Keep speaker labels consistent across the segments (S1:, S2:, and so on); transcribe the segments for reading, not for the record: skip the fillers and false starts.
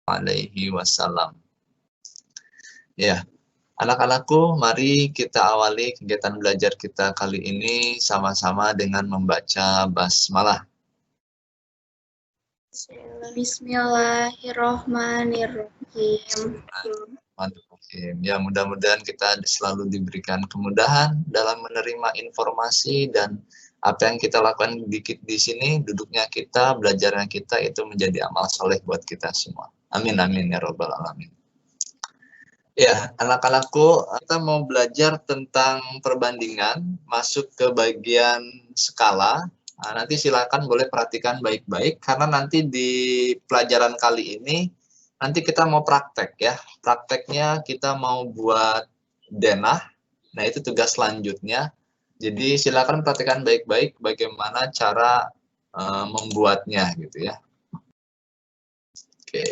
S1: alaihi wasallam. Ya, anak-anakku, mari kita awali kegiatan belajar kita kali ini sama-sama dengan membaca basmalah.
S2: Bismillahirrahmanirrahim.
S1: Ya, mudah-mudahan kita selalu diberikan kemudahan dalam menerima informasi dan apa yang kita lakukan di sini, duduknya kita, belajarnya kita itu menjadi amal soleh buat kita semua. Amin, amin ya robbal alamin. Ya, anak-anakku, kita mau belajar tentang perbandingan, masuk ke bagian skala. Nah, nanti silakan boleh perhatikan baik-baik, karena nanti di pelajaran kali ini, nanti kita mau praktek ya. Prakteknya kita mau buat denah, nah itu tugas selanjutnya. Jadi silakan perhatikan baik-baik bagaimana cara membuatnya gitu ya. Oke.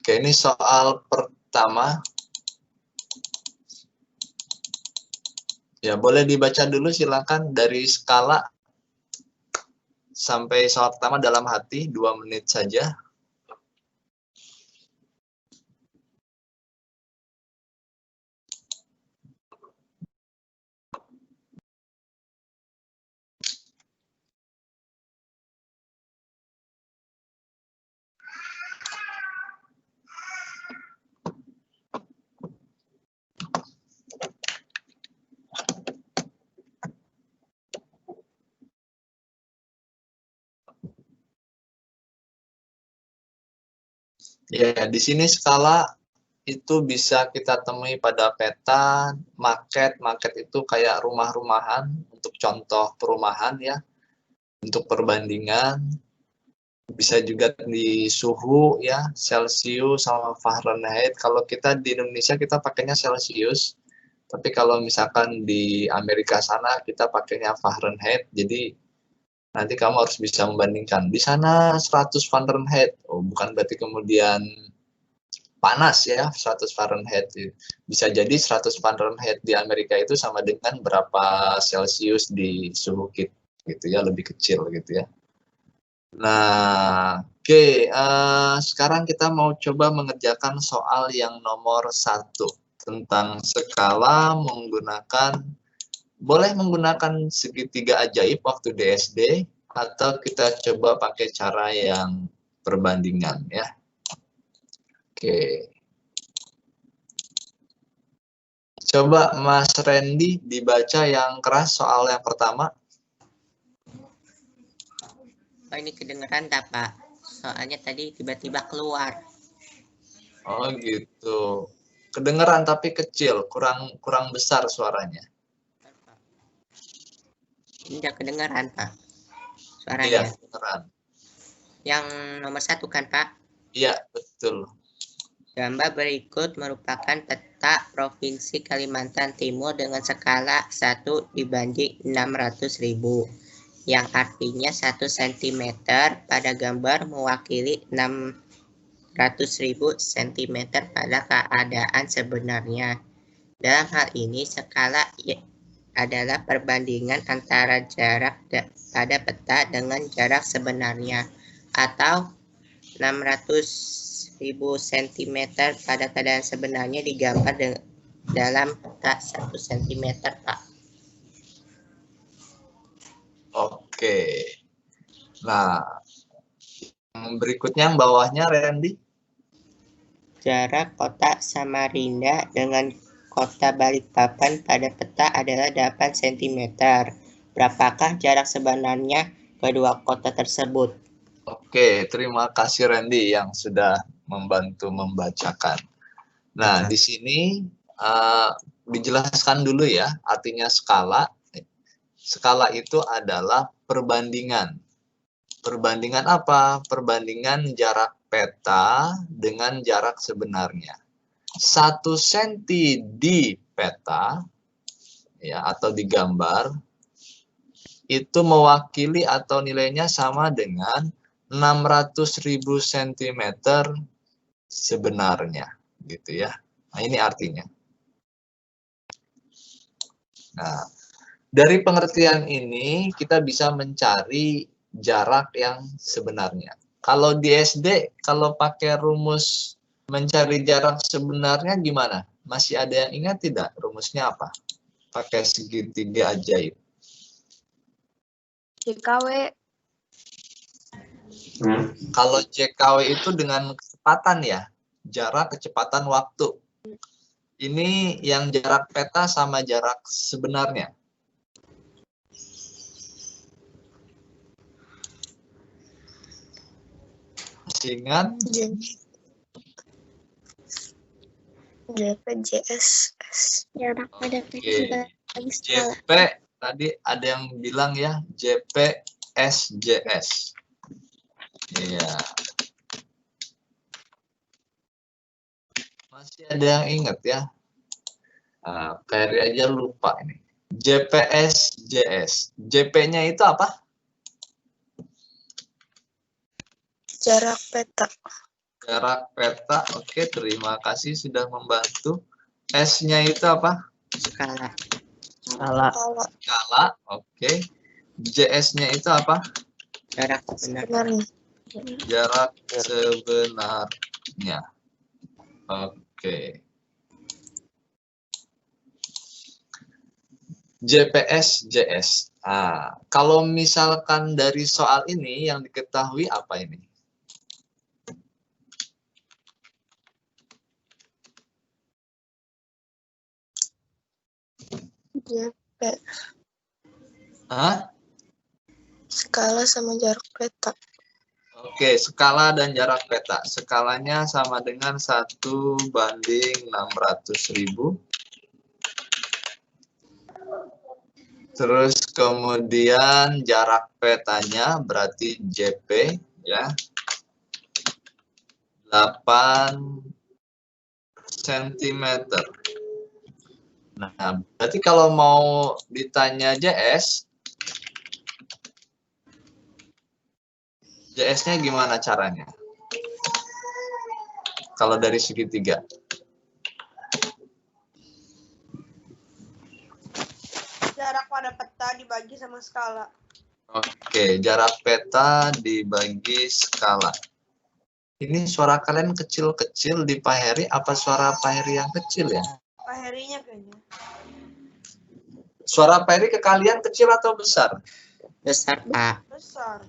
S1: Oke, ini soal pertama. Ya, boleh dibaca dulu silakan dari skala sampai soal pertama dalam hati 2 menit saja. Ya, di sini skala itu bisa kita temui pada peta, market itu kayak rumah-rumahan untuk contoh perumahan ya, untuk perbandingan. Bisa juga di suhu ya, Celsius sama Fahrenheit. Kalau kita di Indonesia kita pakainya Celsius, tapi kalau misalkan di Amerika sana kita pakainya Fahrenheit. Jadi nanti kamu harus bisa membandingkan. Di sana 100 Fahrenheit, oh bukan berarti kemudian panas ya, 100 Fahrenheit. Bisa jadi 100 Fahrenheit di Amerika itu sama dengan berapa Celsius di suhu kita gitu ya, lebih kecil gitu ya. Nah, oke, sekarang kita mau coba mengerjakan soal yang nomor 1 tentang skala menggunakan, boleh menggunakan segitiga ajaib waktu di SD, atau kita coba pakai cara yang perbandingan ya. Oke. Coba Mas Randy dibaca yang keras soal yang pertama.
S3: Oh, ini kedengeran tak, Pak? Soalnya tadi tiba-tiba keluar.
S1: Oh gitu. Kedengeran tapi kecil, kurang besar suaranya.
S3: Ini udah kedengeran, Pak, suaranya.
S1: Iya, kedengeran.
S3: Yang nomor 1 kan, Pak?
S1: Iya, betul.
S3: Gambar berikut merupakan peta Provinsi Kalimantan Timur dengan skala 1/600.000. Yang artinya 1 cm pada gambar mewakili 600.000 cm pada keadaan sebenarnya. Dalam hal ini, skala adalah perbandingan antara jarak pada peta dengan jarak sebenarnya, atau 600.000 cm pada keadaan sebenarnya digambar dalam peta 1 cm, Pak.
S1: Oke. Nah, berikutnya yang bawahnya, Randy.
S3: Jarak kota Samarinda dengan kota Balikpapan pada peta adalah 8 cm. Berapakah jarak sebenarnya kedua kota tersebut?
S1: Oke, terima kasih Randy yang sudah membantu membacakan. Nah, di sini dijelaskan dulu ya, artinya skala. Skala itu adalah perbandingan. Perbandingan apa? Perbandingan jarak peta dengan jarak sebenarnya. 1 cm di peta ya, atau di gambar itu mewakili atau nilainya sama dengan 600.000 cm sebenarnya gitu ya. Nah, ini artinya. Nah, Dari pengertian ini, kita bisa mencari jarak yang sebenarnya. Kalau di SD, kalau pakai rumus mencari jarak sebenarnya gimana? Masih ada yang ingat tidak rumusnya apa? Pakai segitiga ajaib.
S2: JKW.
S1: Kalau JKW itu dengan kecepatan ya, jarak kecepatan waktu. Ini yang jarak peta sama jarak sebenarnya. Masih ingat?
S2: JPJSS. Jarak pada peta bagi skala.
S1: JP tadi ada yang bilang ya JPSJS. Iya. Masih ada yang ingat ya? Kayak aja lupa ini. JPSJS. JP-nya itu apa?
S2: Jarak peta.
S1: Jarak peta. Oke, terima kasih sudah membantu. S-nya itu apa?
S3: Skala.
S1: Skala. Oke. JS-nya itu apa?
S3: Jarak sebenarnya.
S1: Jarak sebenarnya. Oke. JPSJS. Kalau misalkan dari soal ini yang diketahui apa ini?
S2: JP.
S1: Skala
S2: sama jarak peta.
S1: Oke, skala dan jarak peta. Skalanya sama dengan 1/600.000. Terus kemudian jarak petanya berarti JP ya. 8 cm. Nah, berarti kalau mau ditanya JS-nya gimana caranya? Kalau dari segitiga.
S2: Jarak pada peta dibagi sama skala.
S1: Oke, jarak peta dibagi skala. Ini suara kalian kecil-kecil di Pak Heri, apa suara Pak Heri yang kecil ya?
S2: Pak Herinya kayaknya.
S1: Suara Pak Heri ke kalian kecil atau besar?
S3: Besar, Pak.
S2: Besar.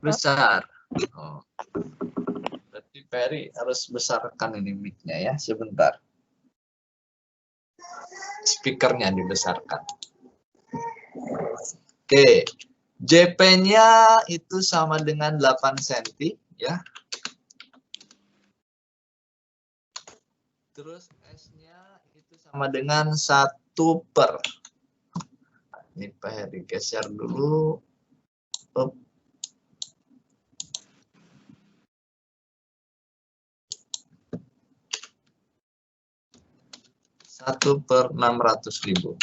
S1: Besar. Oh. Berarti Pak Heri harus besarkan ini mic-nya ya, sebentar. Speakernya dibesarkan. Oke, JP-nya itu sama dengan 8 cm ya. Terus S-nya itu sama dengan 1/. Ini Pak Heri geser dulu. 1/600.000.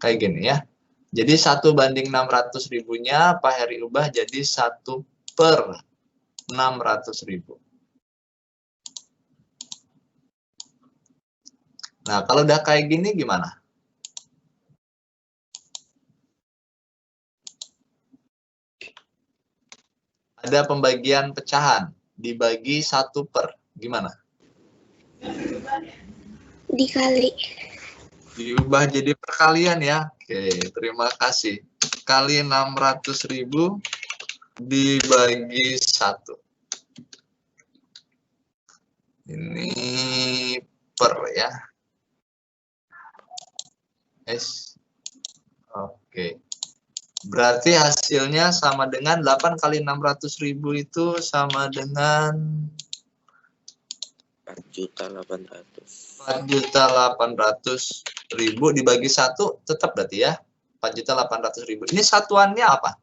S1: Kayak gini ya. Jadi 1/600.000-nya Pak Heri ubah jadi 1/600.000. Nah, kalau udah kayak gini gimana? Ada pembagian pecahan. Dibagi 1/. Gimana?
S2: Dikali.
S1: Diubah jadi perkalian ya. Oke, terima kasih. Kali 600.000 dibagi 1. Ini per ya. S. Oke. Berarti hasilnya sama dengan 8 kali 600.000 itu sama dengan
S3: 4.800.000.
S1: 4.800.000 dibagi 1 tetap berarti ya 4.800.000. Ini satuannya apa?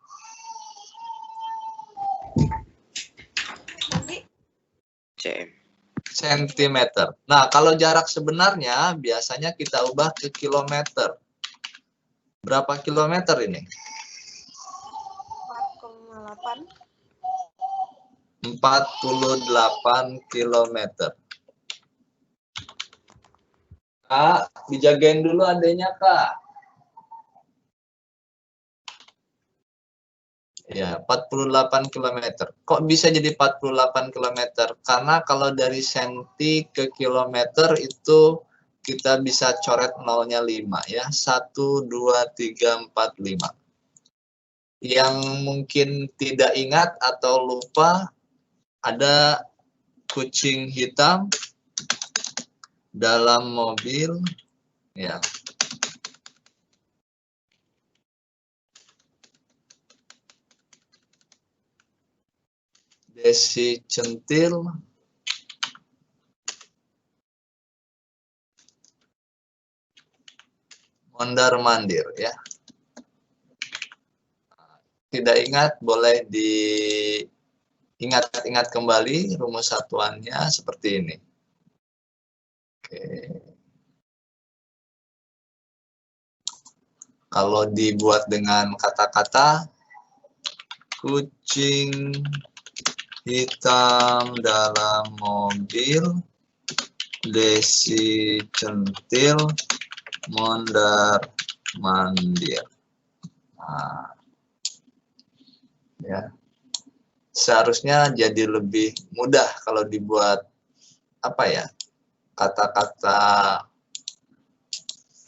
S3: cm.
S1: Sentimeter. Nah, kalau jarak sebenarnya biasanya kita ubah ke kilometer. Berapa kilometer ini? 48 kilometer. Kak, dijagain dulu adanya, Kak. Ya, 48 km. Kok bisa jadi 48 km? Karena kalau dari senti ke kilometer itu kita bisa coret nolnya 5 ya. 1, 2, 3, 4, 5. Yang mungkin tidak ingat atau lupa, ada kucing hitam dalam mobil. Ya. Desi centil mondar-mandir ya. Tidak ingat boleh diingat-ingat kembali rumus satuannya seperti ini. Oke. Kalau dibuat dengan kata-kata kucing hitam dalam mobil, Desi centil mondar-mandir. Nah, ya. Seharusnya jadi lebih mudah kalau dibuat apa ya? Kata-kata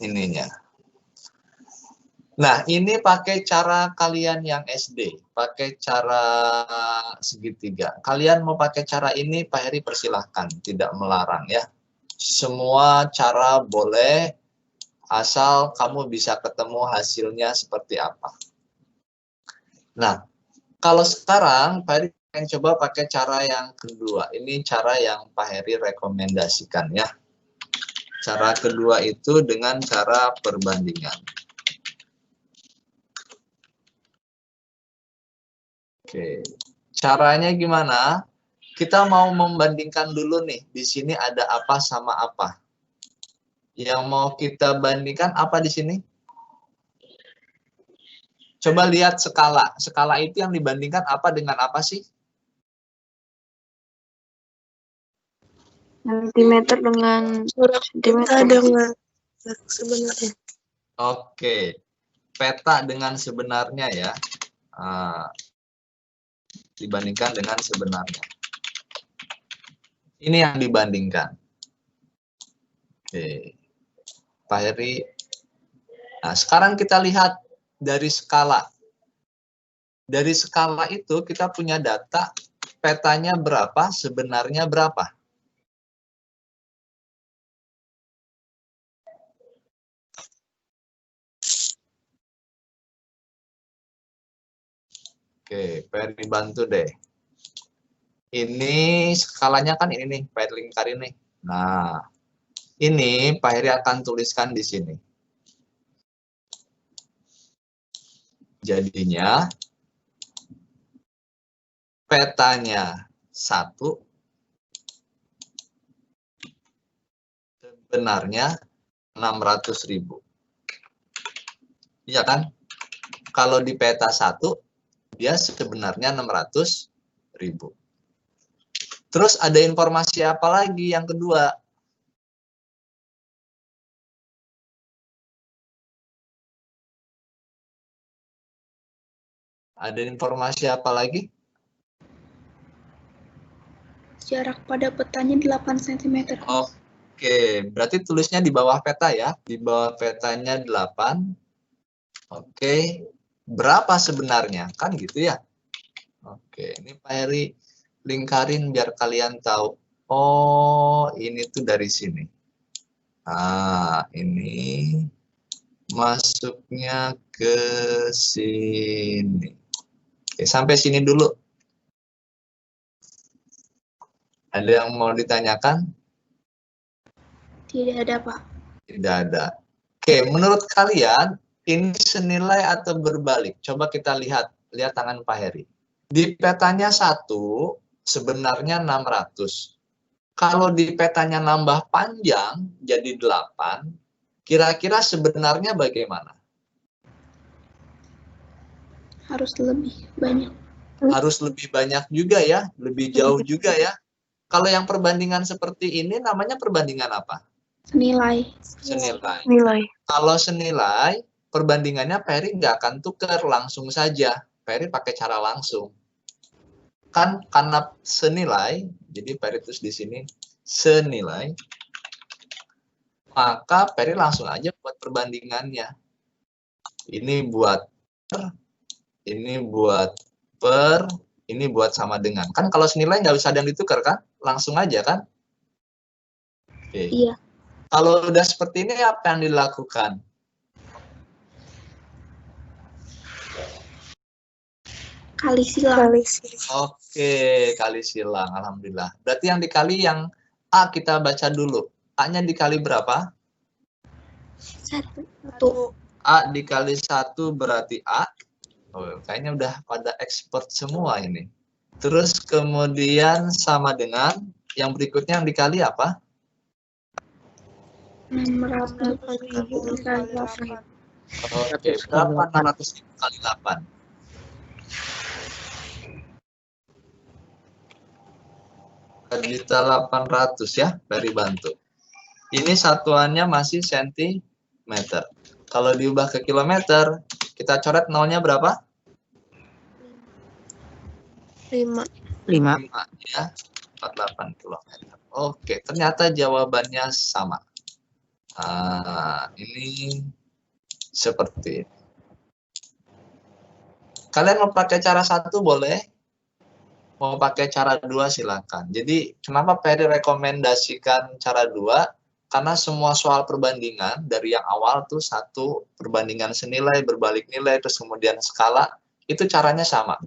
S1: ininya. Nah, ini pakai cara kalian yang SD, pakai cara segitiga. Kalian mau pakai cara ini, Pak Heri persilahkan, tidak melarang ya. Semua cara boleh, asal kamu bisa ketemu hasilnya seperti apa. Nah, kalau sekarang Pak Heri akan coba pakai cara yang kedua. Ini cara yang Pak Heri rekomendasikan ya. Cara kedua itu dengan cara perbandingan. Oke, caranya gimana? Kita mau membandingkan dulu nih, di sini ada apa sama apa. Yang mau kita bandingkan apa di sini? Coba lihat skala. Skala itu yang dibandingkan apa dengan apa sih?
S2: Sentimeter dengan sentimeter dengan sebenarnya.
S1: Oke, peta dengan sebenarnya ya. Dibandingkan dengan sebenarnya. Ini yang dibandingkan. Oke, Pak Heri. Nah, sekarang kita lihat dari skala. Dari skala itu kita punya data petanya berapa, sebenarnya berapa. Oke, Pak Heri bantu deh. Ini skalanya kan ini nih, Pak Heri lingkarin nih. Nah, ini Pak Heri akan tuliskan di sini. Jadinya petanya 1, sebenarnya 600.000. Iya kan? Kalau di peta 1, dia sebenarnya 600.000. Terus ada informasi apa lagi yang kedua? Ada informasi apa lagi?
S2: Jarak pada petanya 8 cm.
S1: Oke, berarti tulisnya di bawah peta ya. Di bawah petanya 8. Oke, berapa sebenarnya? Kan gitu ya. Oke, ini Pak Heri lingkarin biar kalian tahu. Oh, ini tuh dari sini. Nah, ini masuknya ke sini. Oke, sampai sini dulu. Ada yang mau ditanyakan?
S2: Tidak ada, Pak.
S1: Tidak ada. Oke, menurut kalian ini senilai atau berbalik? Coba kita lihat tangan Pak Heri. Di petanya 1, sebenarnya 600. Kalau di petanya nambah panjang jadi 8, kira-kira sebenarnya bagaimana?
S2: Harus lebih banyak.
S1: Harus lebih banyak juga ya, lebih jauh juga ya. Kalau yang perbandingan seperti ini namanya perbandingan apa?
S2: Senilai.
S1: Senilai. Kalau senilai, perbandingannya Pak Heri nggak akan tukar, langsung saja. Peri pakai cara langsung. Kan karena senilai, jadi Peri tulis di sini senilai, maka Peri langsung aja buat perbandingannya. Ini buat per, ini buat per, ini buat sama dengan. Kan kalau senilai nggak bisa ada yang ditukar kan? Langsung aja kan? Oke.
S2: Iya.
S1: Kalau udah seperti ini apa yang dilakukan?
S2: Kali silang.
S1: Oke, kali silang. Alhamdulillah. Berarti yang dikali yang A kita baca dulu. A-nya dikali berapa?
S2: 1.
S1: A dikali 1 berarti A. Oh, kayaknya udah pada expert semua ini. Terus kemudian sama dengan yang berikutnya yang dikali apa?
S2: 600.000 dikali 8.
S1: Oke, berapa 600.000 kali 8? Juta 800 ya, Peri bantu. Ini satuannya masih sentimeter. Kalau diubah ke kilometer, kita coret nolnya berapa?
S2: 5.
S3: 5.
S1: Ya, 48 kilometer. Oke, ternyata jawabannya sama. Ini seperti ini. Kalian mau pakai cara 1 boleh, mau pakai cara 2 silakan. Jadi kenapa Peri rekomendasikan cara 2? Karena semua soal perbandingan dari yang awal tuh 1 perbandingan senilai, berbalik nilai, terus kemudian skala, itu caranya sama.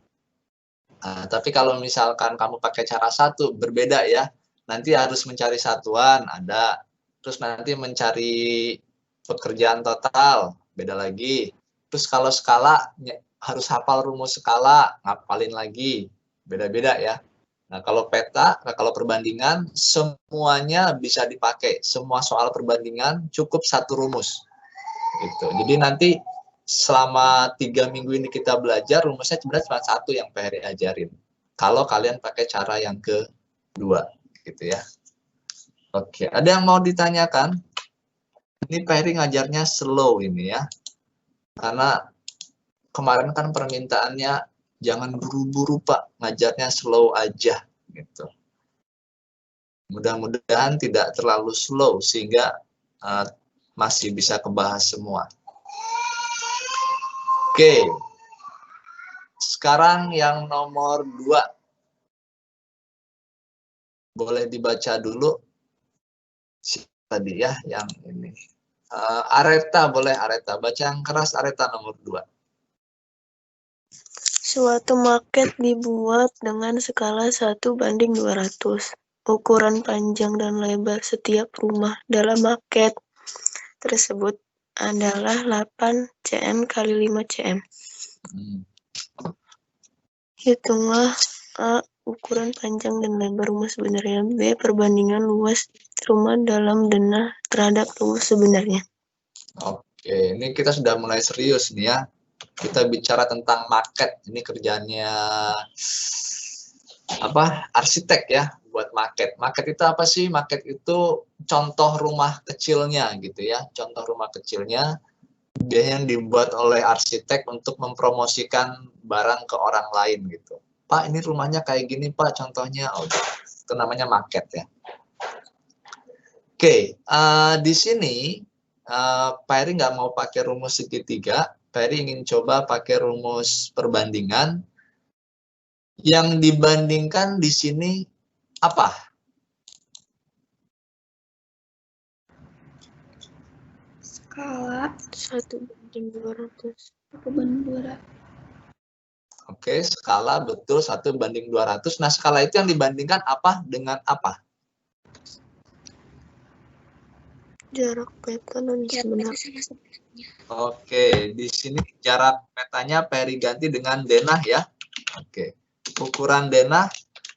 S1: Tapi kalau misalkan kamu pakai cara 1 berbeda ya, nanti harus mencari satuan ada, terus nanti mencari pekerjaan total beda lagi. Terus kalau skala harus hafal rumus skala, ngapalin lagi, beda-beda ya. Nah, kalau peta, kalau perbandingan, semuanya bisa dipakai. Semua soal perbandingan cukup 1 rumus. Gitu. Jadi nanti selama 3 minggu ini kita belajar, rumusnya sebenarnya cuma 1 yang Peri ajarin. Kalau kalian pakai cara yang kedua, gitu ya. Oke, ada yang mau ditanyakan? Ini Peri ngajarnya slow ini ya. Karena kemarin kan permintaannya jangan buru-buru Pak, ngajarnya slow aja gitu. Mudah-mudahan tidak terlalu slow sehingga masih bisa kebahas semua. Oke. Sekarang yang nomor 2. Boleh dibaca dulu tadi ya yang ini. Areta boleh Areta, baca yang keras Areta nomor 2.
S4: Suatu market dibuat dengan skala 1:200. Ukuran panjang dan lebar setiap rumah dalam market tersebut adalah 8 cm kali 5 cm. Hitunglah A. Ukuran panjang dan lebar rumah sebenarnya. B. Perbandingan luas rumah dalam denah terhadap rumus sebenarnya.
S1: Oke, ini kita sudah mulai serius nih ya. Kita bicara tentang market. Ini kerjanya arsitek ya, buat market. Market itu apa sih? Market itu contoh rumah kecilnya gitu ya. Contoh rumah kecilnya dia yang dibuat oleh arsitek untuk mempromosikan barang ke orang lain gitu. Pak, ini rumahnya kayak gini Pak, contohnya. Oh, itu namanya market ya. Oke, di sini Peri nggak mau pakai rumus segitiga. Peri ingin coba pakai rumus perbandingan. Yang dibandingkan di sini apa?
S2: Skala
S4: 1:200.
S2: 1/200.
S1: Oke, skala betul 1:200. Nah, skala itu yang dibandingkan apa dengan apa?
S4: Jarak peta dan sebenar.
S1: Oke, di sini jarak petanya Peri ganti dengan denah ya. Oke, ukuran denah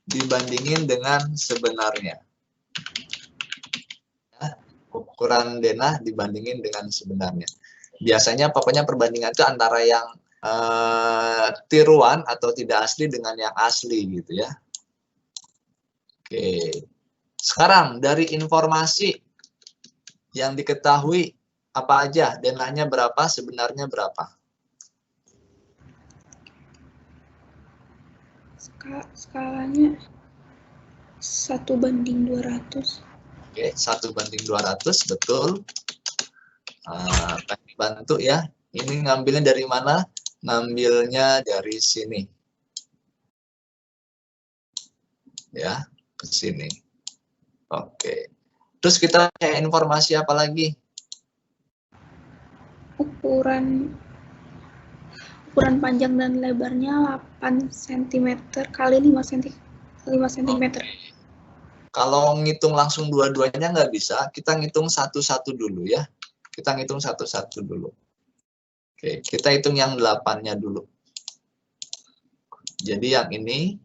S1: dibandingin dengan sebenarnya. Ukuran denah dibandingin dengan sebenarnya. Biasanya pokoknya perbandingan itu antara yang tiruan atau tidak asli dengan yang asli gitu ya. Oke. Sekarang dari informasi yang diketahui apa aja, denahnya berapa, sebenarnya berapa?
S2: Skalanya 1:200.
S1: Oke, 1:200, betul. Bantu ya. Ini ngambilnya dari mana? Ngambilnya dari sini. Ya, ke sini. Oke. Terus kita punya informasi apa lagi?
S2: Ukuran panjang dan lebarnya 8 cm kali 5 cm.
S1: Kalau ngitung langsung dua-duanya nggak bisa, kita ngitung satu-satu dulu ya. Kita ngitung satu-satu dulu. Oke, kita hitung yang 8-nya dulu. Jadi yang ini,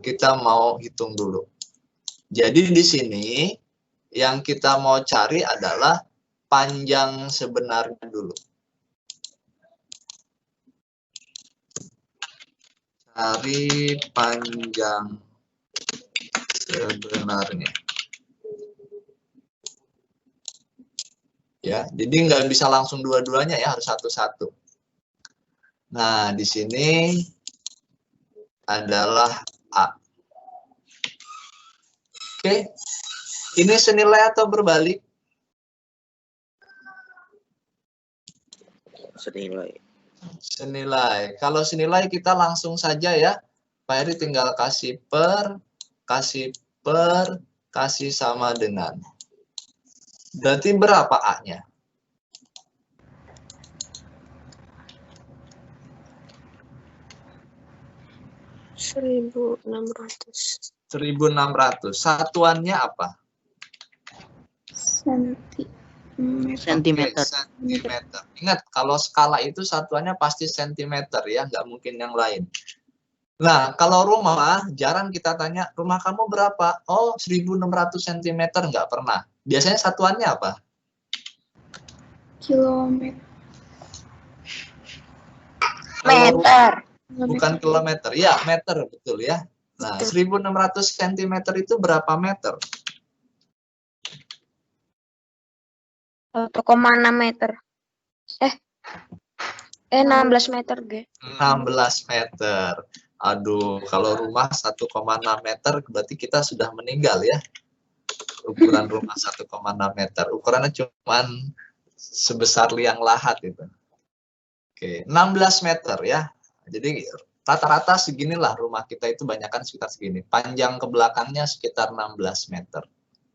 S1: kita mau hitung dulu. Jadi di sini yang kita mau cari adalah panjang sebenarnya dulu. Cari panjang sebenarnya. Ya, jadi nggak bisa langsung dua-duanya ya, harus satu-satu. Nah, di sini adalah A. Oke, ini senilai atau berbalik?
S3: Senilai.
S1: Senilai. Kalau senilai kita langsung saja ya. Pak Heri tinggal kasih per, kasih sama dengan. Berarti berapa A-nya?
S4: 1.600.
S1: 1.600. Satuannya apa?
S3: Sentimeter.
S1: Sentimeter. Ingat, kalau skala itu satuannya pasti sentimeter ya, nggak mungkin yang lain. Nah, kalau rumah, jarang kita tanya, rumah kamu berapa? Oh, 1.600 cm, nggak pernah. Biasanya satuannya apa?
S2: Kilometer.
S3: Meter.
S1: Bukan kilometer, ya meter, betul ya. Nah, 1.600 cm itu berapa meter?
S5: 1,6 meter. 16 meter, G.
S1: 16 meter. Aduh, kalau rumah 1,6 meter, berarti kita sudah meninggal ya. Ukuran rumah 1,6 meter. Ukurannya cuma sebesar liang lahat itu. Oke, 16 meter ya. Jadi rata-rata seginilah rumah kita itu banyakkan sekitar segini. Panjang ke belakangnya sekitar 16 meter.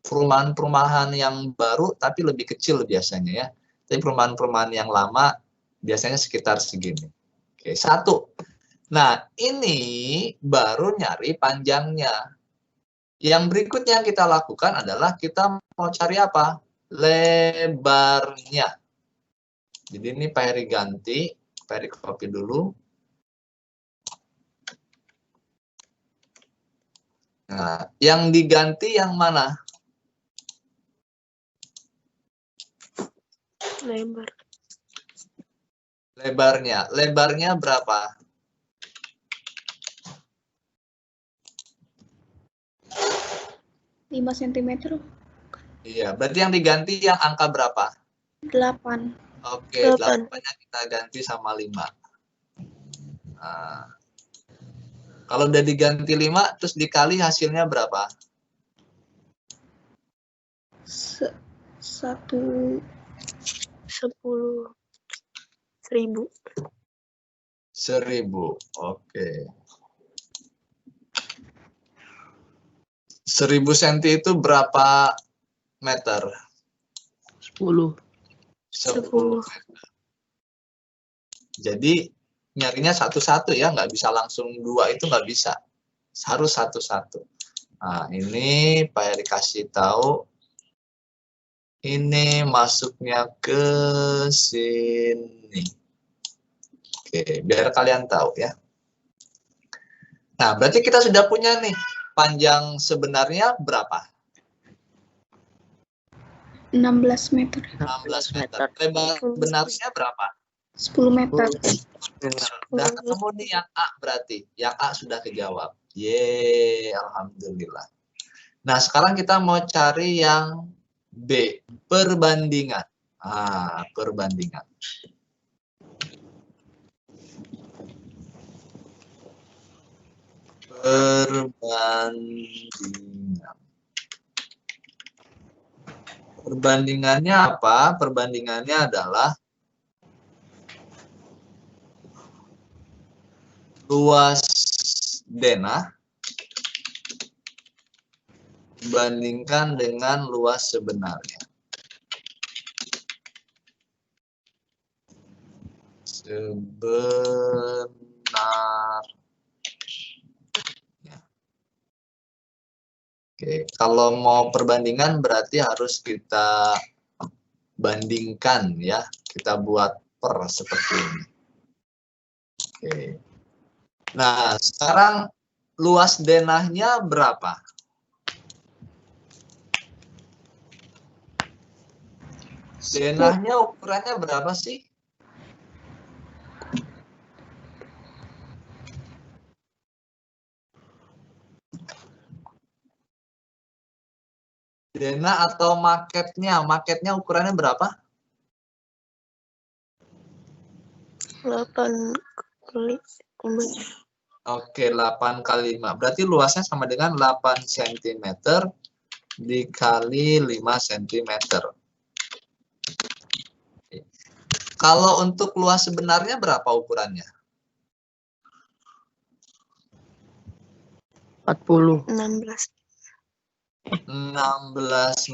S1: Perumahan-perumahan yang baru tapi lebih kecil biasanya ya. Tapi perumahan-perumahan yang lama biasanya sekitar segini. Oke, 1. Nah, ini baru nyari panjangnya. Yang berikutnya yang kita lakukan adalah kita mau cari apa? Lebarnya. Jadi ini Pak Heri ganti, Pak Heri copy dulu. Nah, yang diganti yang mana?
S4: Lebar.
S1: Lebarnya. Lebarnya berapa?
S2: Lima cm.
S1: Iya, berarti yang diganti yang angka berapa?
S2: 8.
S1: Oke, 8-nya kita ganti sama 5. Nah, kalau udah diganti 5, terus dikali hasilnya berapa?
S4: 10.000.
S1: 1.000, oke. 1.000 cm itu berapa meter?
S3: 10.
S1: 10 meter. Jadi nyarinya satu-satu ya, nggak bisa langsung 2 itu nggak bisa. Harus satu-satu. Nah, ini Pak Heri kasih tahu. Ini masuknya ke sini. Oke, biar kalian tahu ya. Nah, berarti kita sudah punya nih, panjang sebenarnya berapa?
S2: 16 meter.
S1: 16 meter. Lebar sebenarnya berapa?
S2: 10 meter.
S1: Udah ketemu nih yang A berarti. Yang A sudah kejawab. Yeay, alhamdulillah. Nah, sekarang kita mau cari yang B, perbandingan. Perbandingan. Perbandingan. Perbandingannya apa? Perbandingannya adalah luas denah dibandingkan dengan luas sebenarnya. Oke, kalau mau perbandingan berarti harus kita bandingkan ya. Kita buat per seperti ini. Oke. Nah, sekarang luas denahnya berapa? Denahnya ukurannya berapa sih? Denah atau marketnya? Marketnya ukurannya berapa?
S4: 8 kali 5.
S1: Oke, 8 kali 5. Berarti luasnya sama dengan 8 cm dikali 5 cm. Kalau untuk luas sebenarnya berapa ukurannya?
S4: 16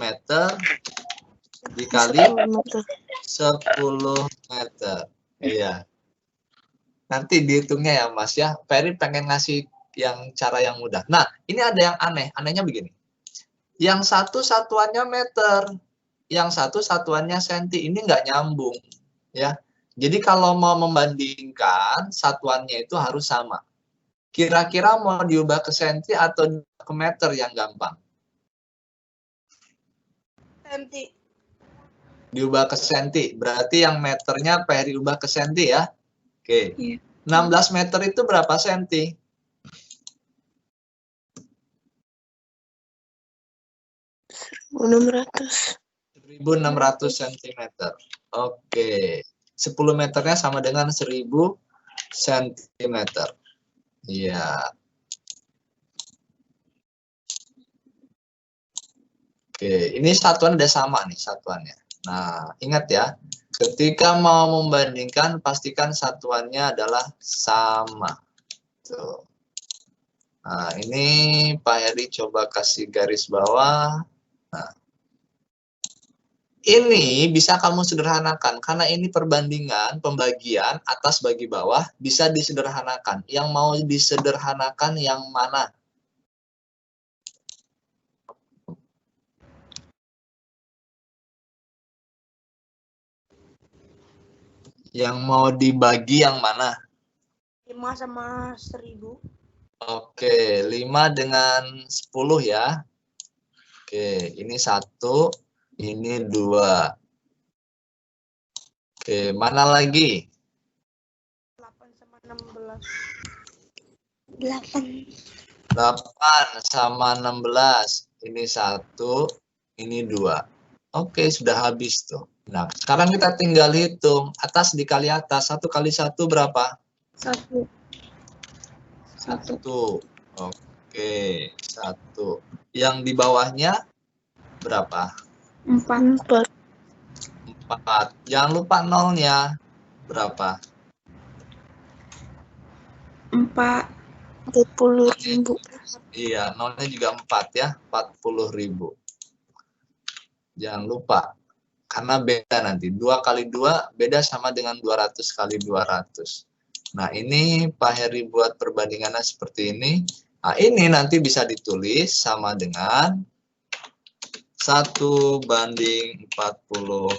S1: meter dikali
S4: 10 meter.
S1: 10 meter. Iya. Nanti dihitungnya ya Mas ya. Ferry pengen ngasih yang cara yang mudah. Nah, ini ada yang aneh. Anehnya begini. Yang satu satuannya meter, yang satu satuannya senti. Ini nggak nyambung ya. Jadi kalau mau membandingkan satuannya itu harus sama. Kira-kira mau diubah ke senti atau ke meter yang gampang?
S5: Senti.
S1: Diubah ke senti. Berarti yang meternya Ferry ubah ke senti ya. Oke.
S2: Iya.
S1: 16 meter itu berapa senti?
S4: 1.600.
S1: 1.600 cm. Oke. 10 meternya sama dengan 1.000 cm. Iya. Oke, ini satuan udah sama nih satuannya. Nah, ingat ya, ketika mau membandingkan pastikan satuannya adalah sama. Tuh. Nah, ini Pak Heri coba kasih garis bawah. Nah, ini bisa kamu sederhanakan karena ini perbandingan pembagian atas bagi bawah bisa disederhanakan. Yang mau disederhanakan yang mana? Yang mau dibagi yang mana?
S5: 5 sama 1.000.
S1: Oke, 5 dengan 10 ya. Oke, ini 1, ini 2. Oke, mana lagi?
S5: 8 sama 16.
S2: 8.
S1: 8 sama 16. Ini 1, ini 2. Oke, sudah habis tuh. Nah, sekarang kita tinggal hitung. Atas dikali atas. 1 kali 1 berapa?
S2: 1.
S1: 1. Oke, 1. Yang di bawahnya berapa?
S2: 4.
S1: 4. Jangan lupa nolnya. Berapa?
S4: 40.000.
S1: Iya, nolnya juga 4 ya. 40.000. Jangan lupa. Karena beda nanti. 2 kali 2 beda sama dengan 200 kali 200. Nah, ini Pak Heri buat perbandingannya seperti ini. Nah, ini nanti bisa ditulis sama dengan 1 banding 40.000.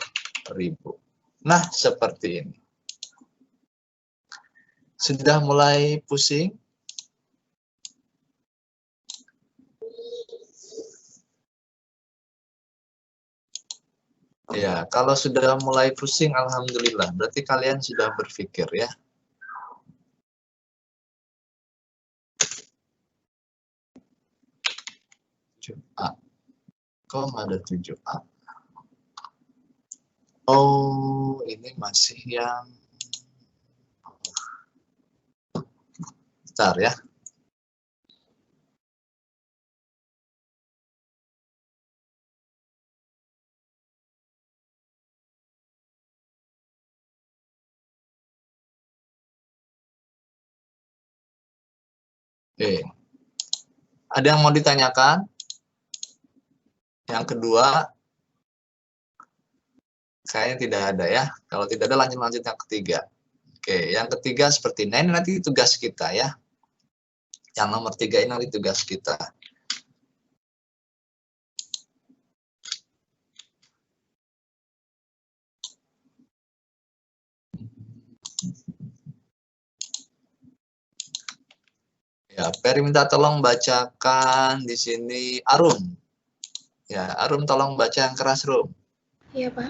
S1: Nah, seperti ini. Sudah mulai pusing? Ya, kalau sudah mulai pusing, alhamdulillah. Berarti kalian sudah berpikir ya. A. Kok nggak ada 7A? Oh, ini masih yang... Bentar ya. Oke. Ada yang mau ditanyakan? Yang kedua, kayaknya tidak ada ya. Kalau tidak ada, lanjut yang ketiga. Oke, yang ketiga seperti ini. Nah, ini nanti tugas kita ya. Yang nomor 3 ini nanti tugas kita. Ya, Peri minta tolong bacakan di sini Arum. Ya, Arum tolong baca yang keras, Rum.
S2: Iya, Pak.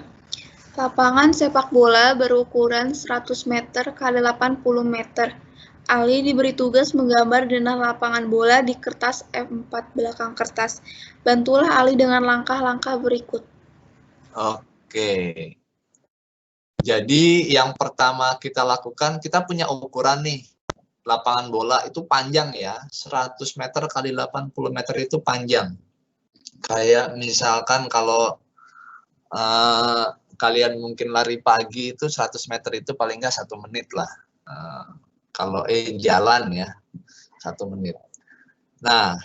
S2: Lapangan sepak bola berukuran 100 meter kali 80 meter. Ali diberi tugas menggambar denah lapangan bola di kertas F4 belakang kertas. Bantulah Ali dengan langkah-langkah berikut.
S1: Oke. Jadi yang pertama kita lakukan, kita punya ukuran nih. Lapangan bola itu panjang ya, 100 meter kali 80 meter itu panjang. Kayak misalkan kalau kalian mungkin lari pagi itu 100 meter itu paling nggak 1 menit lah. Kalau jalan ya, 1 menit. Nah,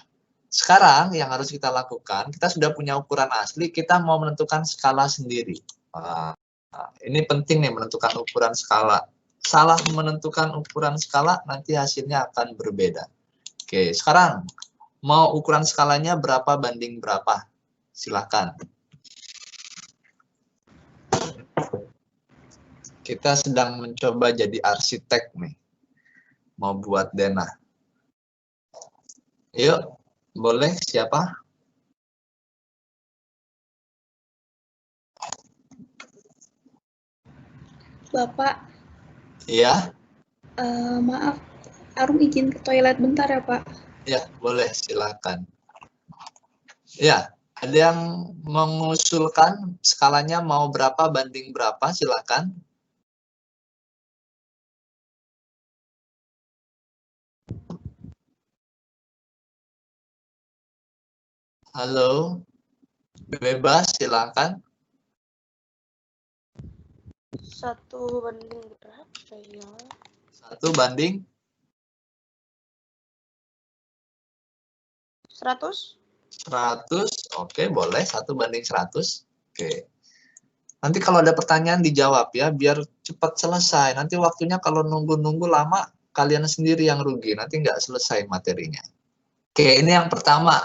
S1: sekarang yang harus kita lakukan, kita sudah punya ukuran asli, kita mau menentukan skala sendiri. Ini penting nih menentukan ukuran skala. Salah menentukan ukuran skala, nanti hasilnya akan berbeda. Oke, sekarang mau ukuran skalanya berapa banding berapa? Silakan. Kita sedang mencoba jadi arsitek nih. Mau buat denah. Yuk, boleh siapa?
S2: Bapak,
S1: Iya.
S2: maaf, Arum izin ke toilet bentar ya, Pak.
S1: Ya, boleh, silakan. Ya, ada yang mengusulkan skalanya mau berapa banding berapa, silakan. Halo, bebas, silakan.
S5: 1 banding berapa ya?
S1: 1 banding
S5: 100?
S1: 100, oke, boleh 1 banding 100. Oke. Nanti kalau ada pertanyaan dijawab ya, biar cepat selesai. Nanti waktunya kalau nunggu-nunggu lama, kalian sendiri yang rugi. Nanti nggak selesai materinya. Oke, ini yang pertama.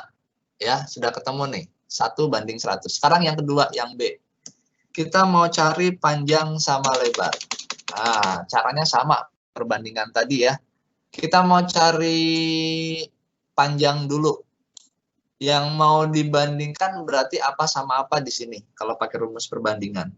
S1: Ya, sudah ketemu nih. 1 banding 100. Sekarang yang kedua, yang B. Kita mau cari panjang sama lebar. Nah, caranya sama perbandingan tadi ya. Kita mau cari panjang dulu. Yang mau dibandingkan berarti apa sama apa di sini kalau pakai rumus perbandingan.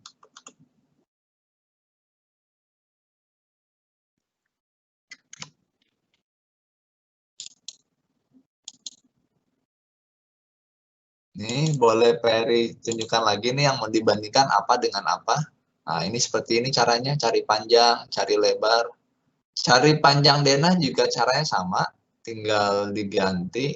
S1: Nih, boleh Peri tunjukkan lagi nih yang mau dibandingkan apa dengan apa. Nah, ini seperti ini caranya, cari panjang, cari lebar. Cari panjang denah juga caranya sama, tinggal diganti.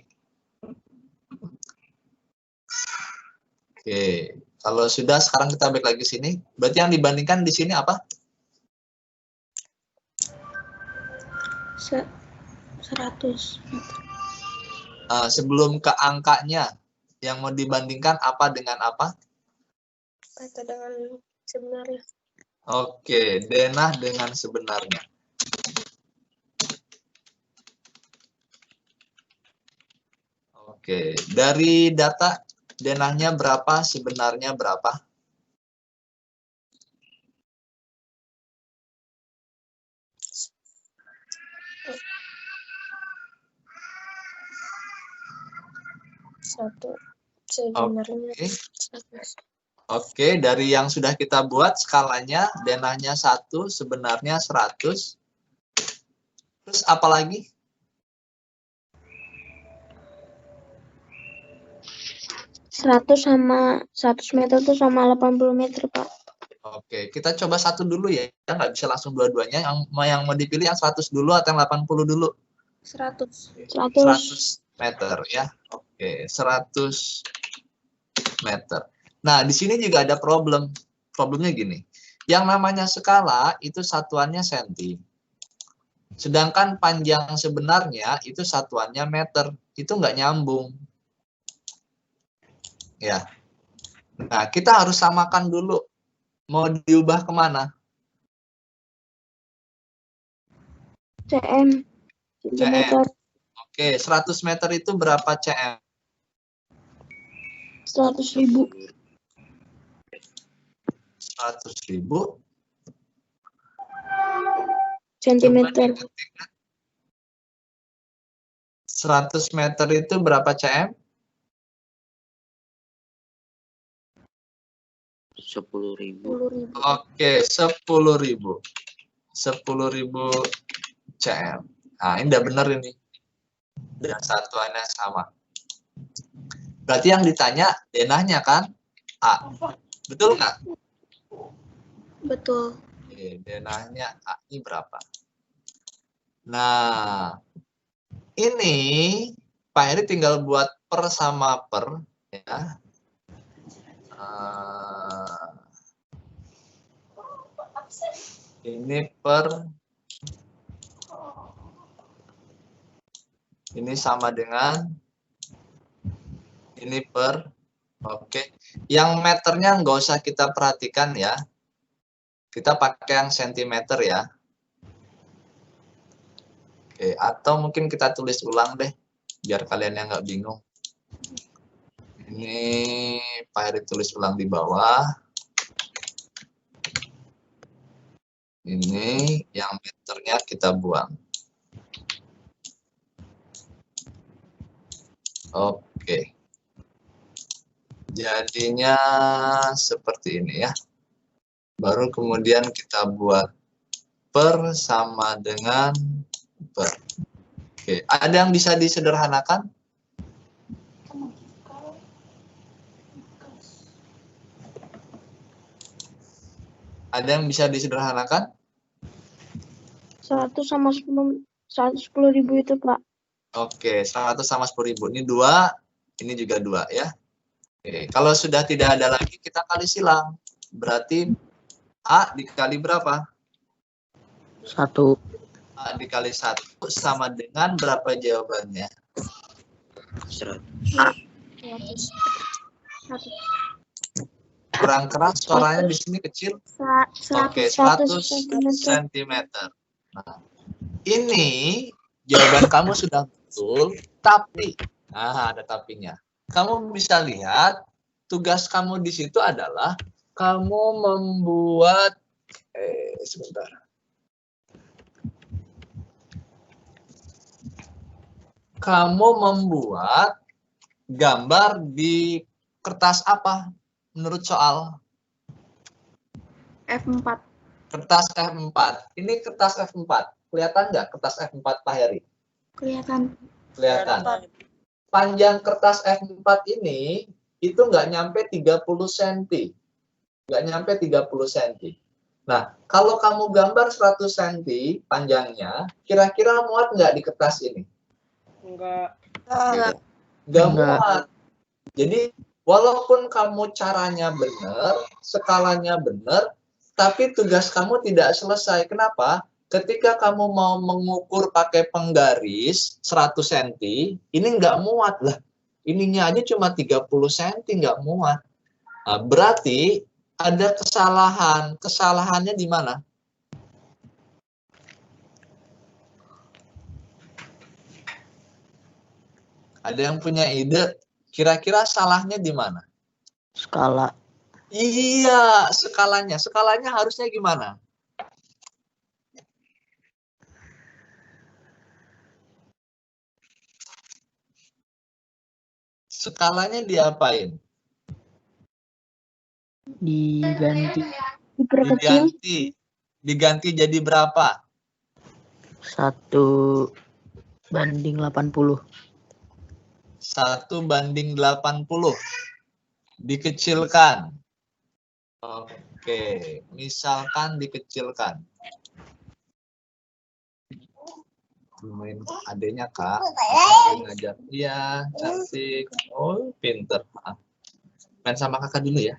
S1: Oke, kalau sudah sekarang kita balik lagi sini. Berarti yang dibandingkan di sini apa?
S2: 100 meter.
S1: Sebelum ke angkanya, yang mau dibandingkan apa dengan apa?
S4: Peta dengan sebenarnya.
S1: Oke, denah dengan sebenarnya. Oke, dari data denahnya berapa, sebenarnya berapa?
S4: Satu sebenarnya.
S1: Oke, dari yang sudah kita buat skalanya, denahnya 1, sebenarnya 100. Terus apa lagi?
S6: Sama 100 meter itu sama 80 meter, Pak.
S1: Oke, kita coba satu dulu ya. Nggak bisa langsung dua-duanya. Yang mau dipilih yang 100 dulu atau yang 80 dulu?
S2: 100.
S1: 100 meter ya. Oke, 100 meter. Nah, di sini juga ada problem. Problemnya gini. Yang namanya skala itu satuannya senti. Sedangkan panjang sebenarnya itu satuannya meter. Itu nggak nyambung. Ya. Nah, kita harus samakan dulu. Mau diubah kemana?
S6: cm. Centimeter.
S1: Oke, 100 meter itu berapa cm?
S6: 100.000.
S1: 100.000
S6: Centimeter.
S1: 100 meter itu berapa cm?
S7: 10.000.
S6: 10.000.
S1: Oke, 10.000. 10.000 cm. Nah, ini udah bener ini. Dan satuannya sama. Berarti yang ditanya denahnya kan? A. Betul nggak?
S2: Betul.
S1: Oke, denahnya A ini berapa? Nah, ini Pak Heri tinggal buat per sama per. Ya. Ini per, ini sama dengan, ini per, oke. Yang meternya nggak usah kita perhatikan ya. Kita pakai yang sentimeter ya. Oke, atau mungkin kita tulis ulang deh, biar kalian yang nggak bingung. Ini Pak Heri tulis ulang di bawah. Ini yang meternya kita buang. Oke. Jadinya seperti ini ya. Baru kemudian kita buat per sama dengan per. Oke, ada yang bisa disederhanakan? Ada yang bisa disederhanakan?
S6: 100 sama 110.000 itu, Pak.
S1: Oke, 100 sama 10.000. Ini 2, ini juga 2 ya. Oke, kalau sudah tidak ada lagi, kita kali silang. Berarti A dikali berapa?
S7: 1.
S1: A dikali 1 sama dengan berapa jawabannya?
S7: 100.
S1: Kurang keras, suaranya di sini kecil. Oke, 100 cm. Nah, ini jawaban kamu sudah betul, tapi, nah ada tapinya. Kamu bisa lihat, tugas kamu di situ adalah kamu membuat, sebentar. Kamu membuat gambar di kertas apa menurut soal?
S2: F4.
S1: Kertas F4. Ini kertas F4. Kelihatan nggak kertas F4 Pak Heri?
S2: Kelihatan.
S1: Kelihatan. Panjang kertas F4 ini itu nggak nyampe 30 cm. Nggak nyampe 30 cm. Nah, kalau kamu gambar 100 cm panjangnya, kira-kira muat nggak di kertas ini?
S5: Enggak.
S1: Nggak muat. Jadi, walaupun kamu caranya benar, skalanya benar, tapi tugas kamu tidak selesai. Kenapa? Ketika kamu mau mengukur pakai penggaris 100 cm, ini nggak muat lah. Ininya aja cuma 30 cm, nggak muat. Nah, berarti ada kesalahan. Kesalahannya di mana? Ada yang punya ide? Kira-kira salahnya di mana?
S7: Skala.
S1: Iya, skalanya. Skalanya harusnya gimana? Skalanya diapain?
S7: Diganti.
S6: Diperkecil.
S1: Diganti jadi berapa?
S7: 1 banding 80.
S1: 1/80. Dikecilkan. Oke, misalkan dikecilkan. Main adanya Kak. Ngajar. Iya, cantik. Oh, pinter. Main sama kakak dulu ya.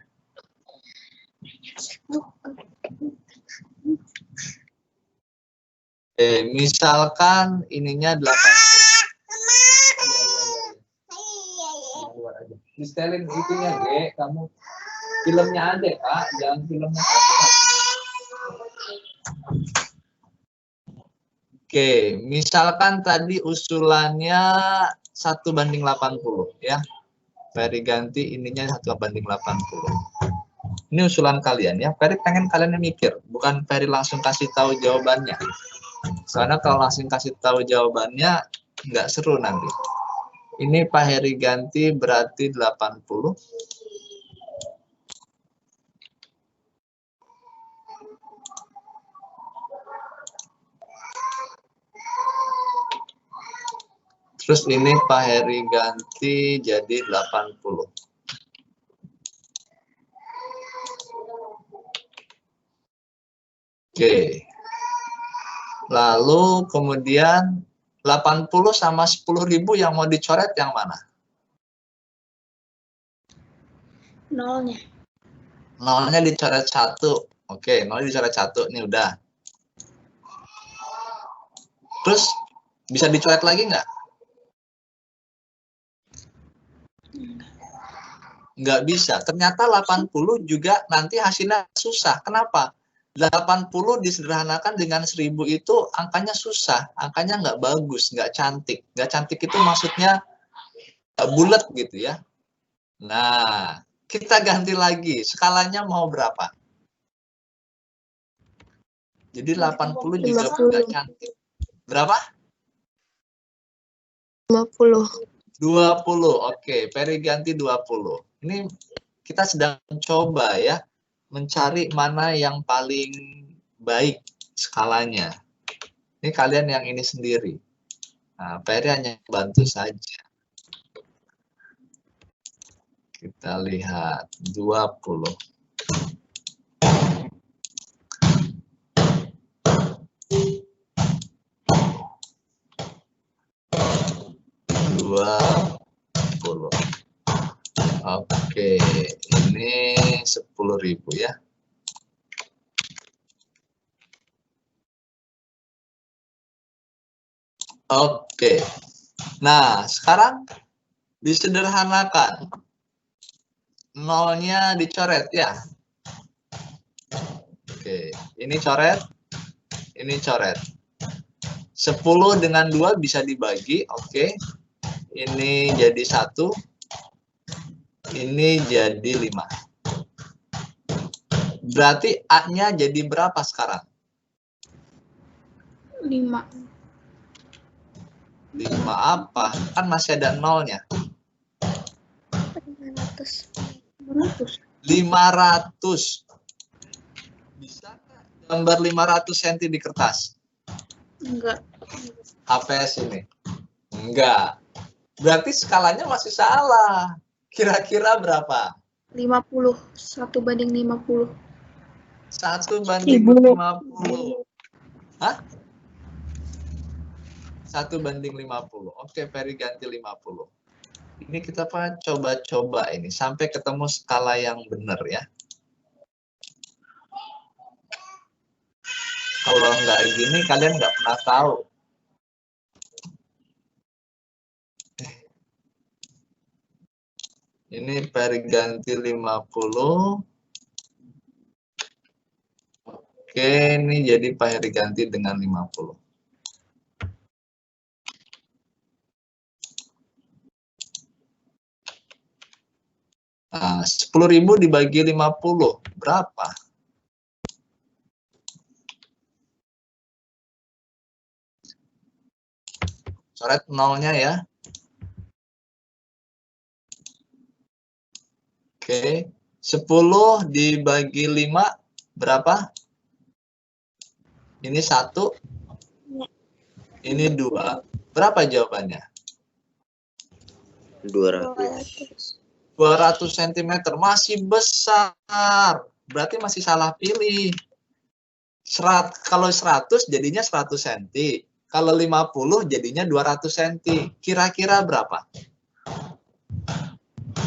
S1: Misalkan ininya 80. Distelin itunya, G. Kamu filmnya ada, Kak. Jangan filmnya. Oke, misalkan tadi usulannya 1:80 ya. Ferry ganti ininya 1:80. Ini usulan kalian ya. Ferry pengen kalian mikir, bukan Ferry langsung kasih tahu jawabannya. Soalnya kalau langsung kasih tahu jawabannya nggak seru nanti. Ini Pak Heri ganti berarti 80. Terus ini Pak Heri ganti jadi 80. Oke. Lalu kemudian 80 sama 10.000 yang mau dicoret yang mana?
S2: Nolnya.
S1: Nolnya dicoret 1. Oke, nolnya dicoret 1. Ini udah. Terus bisa dicoret lagi nggak? Nggak bisa. Ternyata 80 juga nanti hasilnya susah. Kenapa? 80 disederhanakan dengan 1000 itu angkanya susah, angkanya nggak bagus, nggak cantik. Nggak cantik itu maksudnya bulat gitu ya. Nah, kita ganti lagi, skalanya mau berapa? Jadi 80 juga nggak cantik. Berapa?
S4: 50.
S1: 20, oke. Ferry ganti 20. Ini kita sedang mencoba ya. Mencari mana yang paling baik skalanya. Ini kalian yang ini sendiri. Nah, Ferry hanya bantu saja. Kita lihat 20. Oke, ini 10.000 ya. Oke. Nah, sekarang disederhanakan. Nolnya dicoret ya. Oke, ini coret. Ini coret. 10 dengan 2 bisa dibagi, oke. Ini jadi 1. Ini jadi 5. Berarti A-nya jadi berapa sekarang?
S2: 5.
S1: 5 apa? Kan masih ada nolnya.
S2: 500.
S1: 500. Bisa nggak gambar 500 cm di kertas?
S2: Enggak.
S1: HPS ini? Enggak. Berarti skalanya masih salah. Kira-kira berapa?
S2: 50. 1:50.
S1: 1:50. Hah? 1:50. Oke, Ferry ganti 50. Ini kita coba-coba ini sampai ketemu skala yang benar ya. Kalau nggak gini kalian nggak pernah tahu. Ini Ferry ganti 50. Oke, ini jadi Pak Heri ganti dengan 50. Nah, 10.000 dibagi 50, berapa? Coret nolnya ya. Oke, 10 dibagi 5 berapa? Ini 1. Ini 2. Berapa jawabannya?
S3: 200.
S1: 200 cm. Masih besar. Berarti masih salah pilih. Kalau 100 jadinya 100 cm. Kalau 50 jadinya 200 cm. Kira-kira berapa?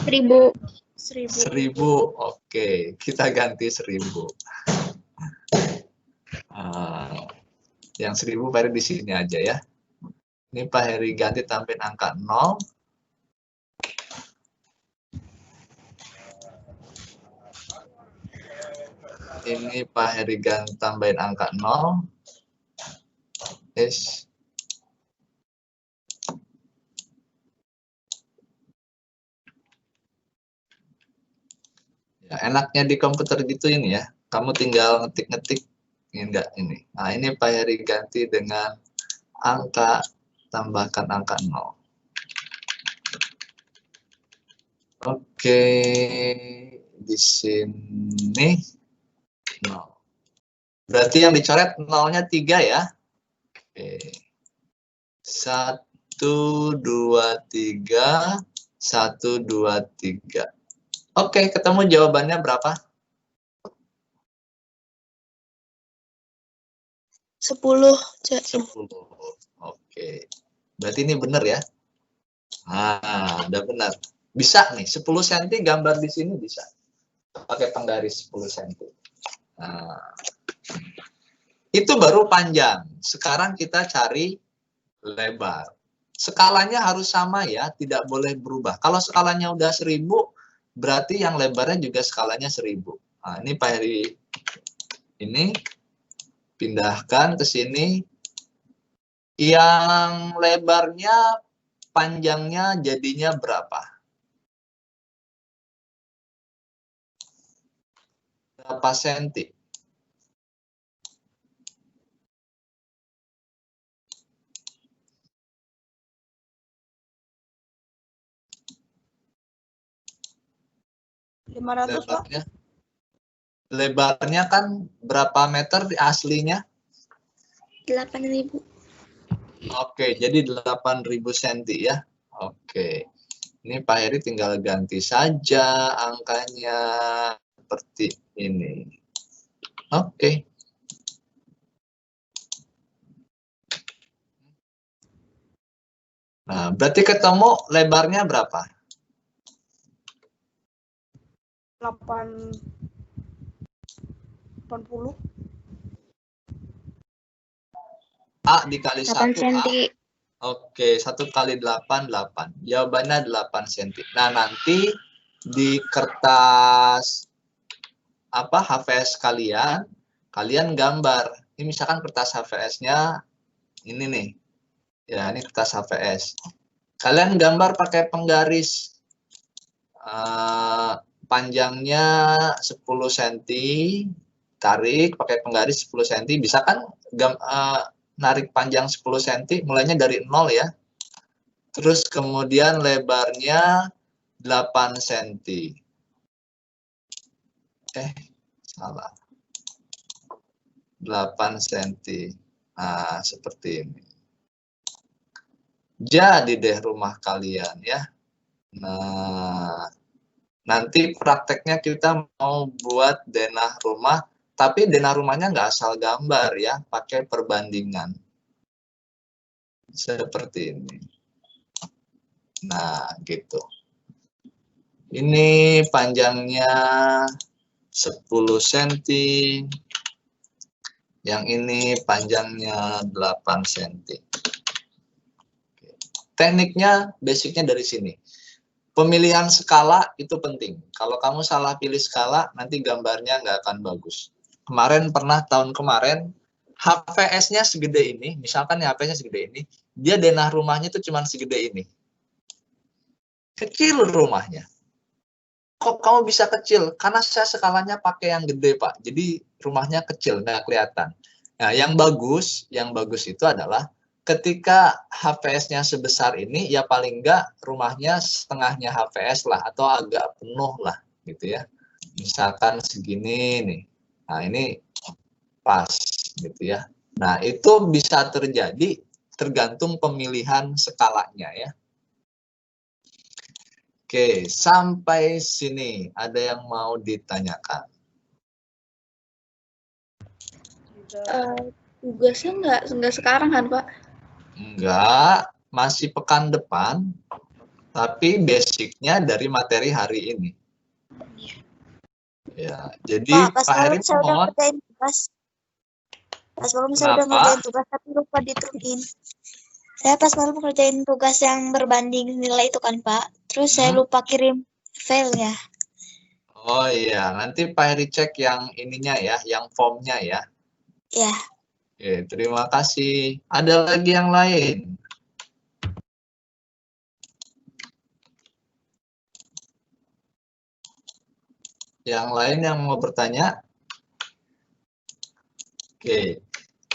S6: 1000.
S1: 1000. Oke, kita ganti 1000. Yang 1000 Pak Heri di sini aja ya. Ini Pak Heri ganti tambahin angka 0. Ini Pak Heri ganti tambahin angka 0. Yes. Ya, enaknya di komputer gitu ini ya. Kamu tinggal ngetik-ngetik. Enggak ini. Nah, ini Pak Heri ganti dengan angka, tambahkan angka 0. Oke, di sini 0. Berarti yang dicoret 0-nya 3 ya. Oke. 1, 2, 3, 1, 2, 3. Oke, ketemu jawabannya berapa?
S6: 10.
S1: 10. Oke. Berarti ini benar ya? Nah, udah benar. Bisa nih, 10 cm gambar di sini bisa. Pakai penggaris 10 cm. Nah, itu baru panjang. Sekarang kita cari lebar. Skalanya harus sama ya, tidak boleh berubah. Kalau skalanya udah 1000, berarti yang lebarnya juga skalanya 1000. Nah, ini Pak Heri ini pindahkan ke sini. Yang lebarnya, panjangnya jadinya berapa? Berapa senti?
S5: Pak.
S1: Lebarnya kan berapa meter di aslinya?
S2: 8.000.
S1: Oke, jadi 8.000 cm ya. Oke. Ini Pak Heri tinggal ganti saja angkanya seperti ini. Oke. Nah, berarti ketemu lebarnya berapa?
S5: 80.
S1: A dikali
S6: 8
S1: 1 A.
S6: cm.
S1: Oke, 1 kali 8, 8. Jawabannya 8 cm. Nah, nanti di kertas HVS kalian gambar. Ini misalkan kertas HVS-nya ini nih. Ya, ini kertas HVS. Kalian gambar pakai penggaris. Panjangnya 10 cm. Tarik pakai penggaris 10 cm. Bisa kan narik panjang 10 cm, mulainya dari 0 ya. Terus kemudian lebarnya 8 cm. Salah. 8 cm. Nah, seperti ini. Jadi deh rumah kalian ya. Nah, nanti prakteknya kita mau buat denah rumah. Tapi denah rumahnya nggak asal gambar ya, pakai perbandingan. Seperti ini. Nah, gitu. Ini panjangnya 10 cm. Yang ini panjangnya 8 cm. Tekniknya, basicnya dari sini. Pemilihan skala itu penting. Kalau kamu salah pilih skala, nanti gambarnya nggak akan bagus. Tahun kemarin, HVS-nya segede ini, misalkan HVS-nya segede ini, dia denah rumahnya itu cuma segede ini. Kecil rumahnya. Kok kamu bisa kecil? Karena saya skalanya pakai yang gede, Pak. Jadi rumahnya kecil, nggak kelihatan. Nah, yang bagus itu adalah ketika HVS-nya sebesar ini, ya paling nggak rumahnya setengahnya HVS lah, atau agak penuh lah, gitu ya. Misalkan segini nih. Nah, ini pas gitu ya. Nah, itu bisa terjadi tergantung pemilihan skalanya ya. Oke, sampai sini ada yang mau ditanyakan?
S2: Tugasnya nggak sekarang kan, Pak?
S1: Enggak, masih pekan depan. Tapi basicnya dari materi hari ini. Ya, jadi Pak Heri mohon.
S8: Pas malam saya udah
S1: Kenapa?
S8: ngerjain tugas tapi lupa dituin. Saya pas malam ngerjain tugas yang berbanding nilai itu kan Pak. Terus saya lupa kirim filenya.
S1: Oh iya, nanti Pak Heri cek yang ininya ya, yang formnya ya.
S8: Ya.
S1: Oke, terima kasih. Ada lagi yang lain? Yang lain yang mau bertanya? Oke,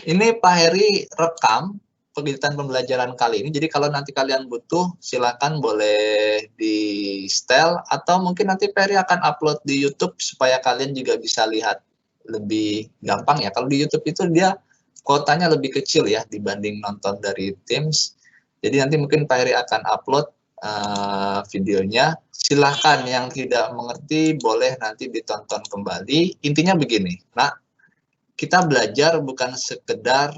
S1: ini Pak Heri rekam kegiatan pembelajaran kali ini. Jadi kalau nanti kalian butuh, silakan boleh di setel atau mungkin nanti Pak Heri akan upload di YouTube supaya kalian juga bisa lihat lebih gampang ya. Kalau di YouTube itu dia kuotanya lebih kecil ya dibanding nonton dari Teams. Jadi nanti mungkin Pak Heri akan upload videonya. Silahkan yang tidak mengerti boleh nanti ditonton kembali. Intinya begini, nah kita belajar bukan sekedar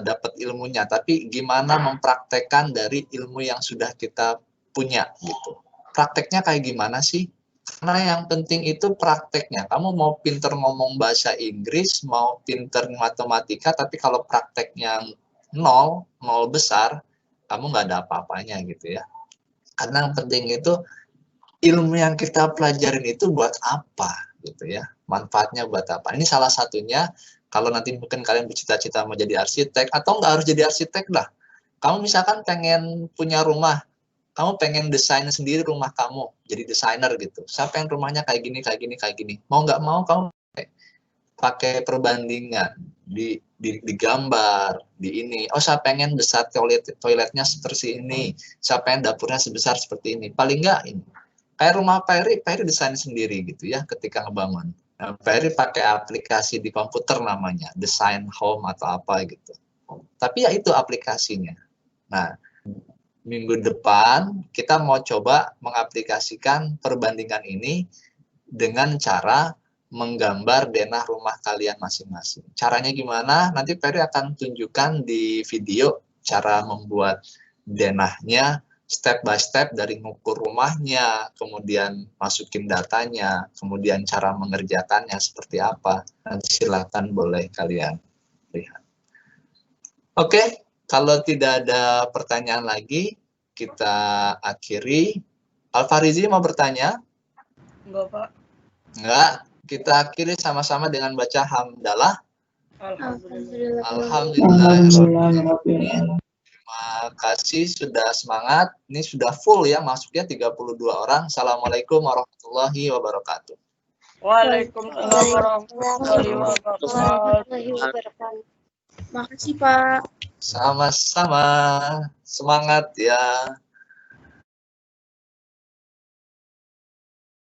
S1: dapat ilmunya, tapi gimana mempraktekkan dari ilmu yang sudah kita punya gitu. Prakteknya kayak gimana sih? Karena yang penting itu prakteknya. Kamu mau pinter ngomong bahasa Inggris, mau pinter matematika, tapi kalau prakteknya nol besar, kamu nggak ada apa-apanya gitu ya. Karena yang penting itu ilmu yang kita pelajarin itu buat apa gitu ya. Manfaatnya buat apa. Ini salah satunya. Kalau nanti mungkin kalian bercita-cita mau jadi arsitek, atau nggak harus jadi arsitek lah. Kamu misalkan pengen punya rumah, kamu pengen desain sendiri rumah kamu, jadi desainer gitu. Siapa yang rumahnya kayak gini, kayak gini, kayak gini. Mau nggak mau kamu pakai perbandingan, digambar, di ini. Oh, saya pengen besar toiletnya seperti ini. Saya pengen dapurnya sebesar seperti ini. Paling nggak ini. Kayak rumah Pak Heri desain sendiri gitu ya ketika ngebangun. Nah, Pak Heri pakai aplikasi di komputer namanya, Design Home atau apa gitu. Tapi ya itu aplikasinya. Nah, minggu depan kita mau coba mengaplikasikan perbandingan ini dengan cara menggambar denah rumah kalian masing-masing. Caranya gimana? Nanti Pak Heri akan tunjukkan di video cara membuat denahnya step by step dari ngukur rumahnya, kemudian masukin datanya, kemudian cara mengerjakannya seperti apa. Nanti silakan boleh kalian lihat. Oke, kalau tidak ada pertanyaan lagi, kita akhiri. Alfarizi mau bertanya?
S5: Enggak, Pak.
S1: Enggak. Kita akhiri sama-sama dengan baca hamdalah.
S5: Alhamdulillah.
S1: Alhamdulillah. Terima kasih sudah semangat. Ini sudah full ya, masuknya 32 orang. Assalamualaikum warahmatullahi wabarakatuh.
S5: Waalaikumsalam warahmatullahi wabarakatuh.
S2: Makasih Pak.
S1: Sama-sama. Semangat ya.